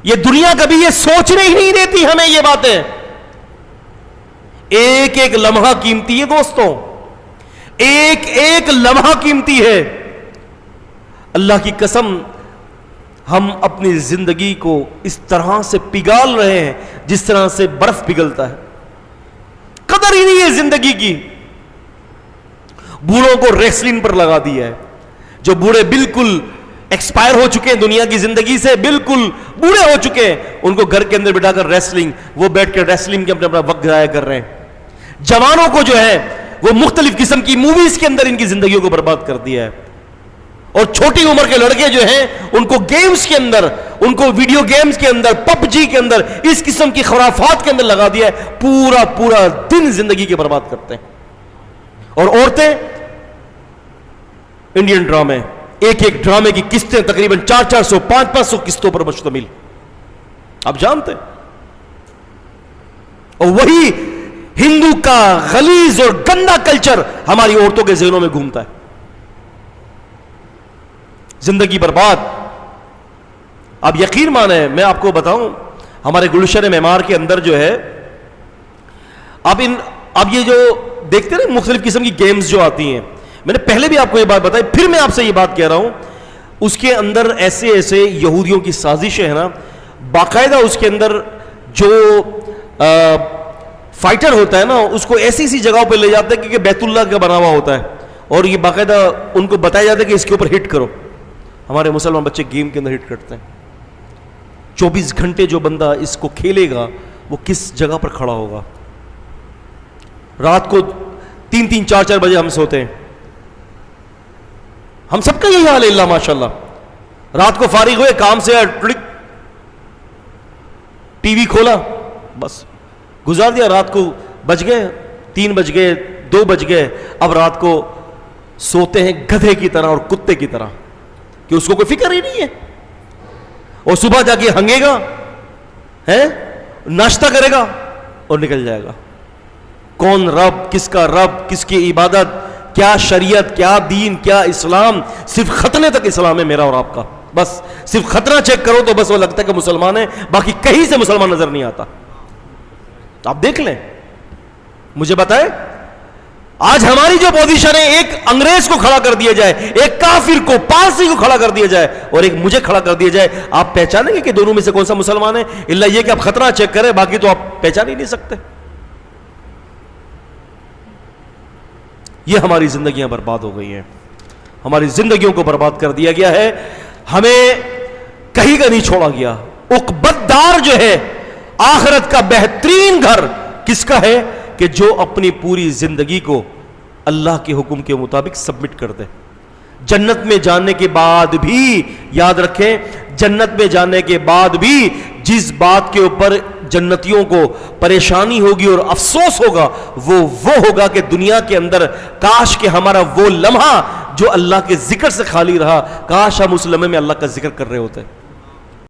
یہ دنیا کبھی یہ سوچنے ہی نہیں دیتی ہمیں یہ باتیں. ایک ایک لمحہ قیمتی ہے دوستوں, ایک ایک لمحہ قیمتی ہے. اللہ کی قسم ہم اپنی زندگی کو اس طرح سے پگھال رہے ہیں جس طرح سے برف پگھلتا ہے. قدر ہی نہیں ہے زندگی کی. بوڑھوں کو ریسلنگ پر لگا دیا ہے. جو بوڑھے بالکل ایکسپائر ہو چکے ہیں دنیا کی زندگی سے, بالکل بوڑھے ہو چکے ہیں, ان کو گھر کے اندر بٹھا کر ریسلنگ, وہ بیٹھ کر ریسلنگ کے اپنا وقت ضائع کر رہے ہیں. جوانوں کو جو ہے وہ مختلف قسم کی موویز کے اندر ان کی زندگیوں کو برباد کر دیا ہے. اور چھوٹی عمر کے لڑکے جو ہیں ان کو گیمز کے اندر, ان کو ویڈیو گیمز کے اندر, پب جی کے اندر, اس قسم کی خرافات کے اندر لگا دیا ہے. پورا پورا دن زندگی کے برباد کرتے ہیں. اور عورتیں انڈین ڈرامے, ایک ایک ڈرامے کی قسطیں تقریباً 400 500 قسطوں پر مشتمل, آپ جانتے ہیں. اور وہی ہندو کا غلیظ اور گندا کلچر ہماری عورتوں کے ذہنوں میں گھومتا ہے. زندگی برباد. اب یقین مانیں, میں آپ کو بتاؤں, ہمارے گلشن معمار کے اندر جو ہے اب یہ جو دیکھتے ہیں نا مختلف قسم کی گیمز جو آتی ہیں, میں نے پہلے بھی آپ کو یہ بات بتائی, پھر میں آپ سے یہ بات کہہ رہا ہوں, اس کے اندر ایسے ایسے یہودیوں کی سازشیں ہیں نا, باقاعدہ اس کے اندر جو فائٹر ہوتا ہے نا اس کو ایسی ایسی جگہوں پہ لے جاتے ہیں کہ بیت اللہ کا بنا ہوا ہوتا ہے, اور یہ باقاعدہ ان کو بتایا جاتا ہے کہ اس کے اوپر ہٹ کرو. ہمارے مسلمان بچے گیم کے اندر ہٹ کرتے ہیں. 24 گھنٹے جو بندہ اس کو کھیلے گا وہ کس جگہ پر کھڑا ہوگا. رات کو 3 4 بجے ہم سوتے ہیں. ہم سب کا یہی حال ہے اللہ ماشاءاللہ. رات کو فارغ ہوئے کام سے, ٹی وی کھولا, بس گزار دیا. رات کو بج گئے 3 بج گئے 2 بج گئے. اب رات کو سوتے ہیں گدھے کی طرح اور کتے کی طرح کہ اس کو کوئی فکر ہی نہیں ہے. اور صبح جا کے ہنگے گا, ناشتہ کرے گا اور نکل جائے گا. کون رب, کس کا رب, کس کی عبادت, کیا شریعت, کیا دین, کیا اسلام. صرف ختنے تک اسلام ہے میرا اور آپ کا. بس صرف ختنہ چیک کرو تو بس وہ لگتا ہے کہ مسلمان ہے, باقی کہیں سے مسلمان نظر نہیں آتا. آپ دیکھ لیں, مجھے بتائیں, آج ہماری جو پوزیشن ہے, ایک انگریز کو کھڑا کر دیا جائے, ایک کافر کو, پارسی کو کھڑا کر دیا جائے, اور ایک مجھے کھڑا کر دیا جائے, آپ پہچانیں گے کہ دونوں میں سے کون سا مسلمان ہے؟ الا یہ کہ آپ خطرہ چیک کریں, باقی تو آپ پہچان ہی نہیں سکتے. یہ ہماری زندگیاں برباد ہو گئی ہیں, ہماری زندگیوں کو برباد کر دیا گیا ہے, ہمیں کہیں کا نہیں چھوڑا گیا. عقبت دار جو ہے, آخرت کا بہترین گھر کس کا ہے؟ کہ جو اپنی پوری زندگی کو اللہ کے حکم کے مطابق سبمٹ کر دے. جنت میں جانے کے بعد بھی یاد رکھیں, جنت میں جانے کے بعد بھی جس بات کے اوپر جنتیوں کو پریشانی ہوگی اور افسوس ہوگا وہ ہوگا کہ دنیا کے اندر کاش کہ ہمارا وہ لمحہ جو اللہ کے ذکر سے خالی رہا, کاش ہم اس لمحے میں اللہ کا ذکر کر رہے ہوتے.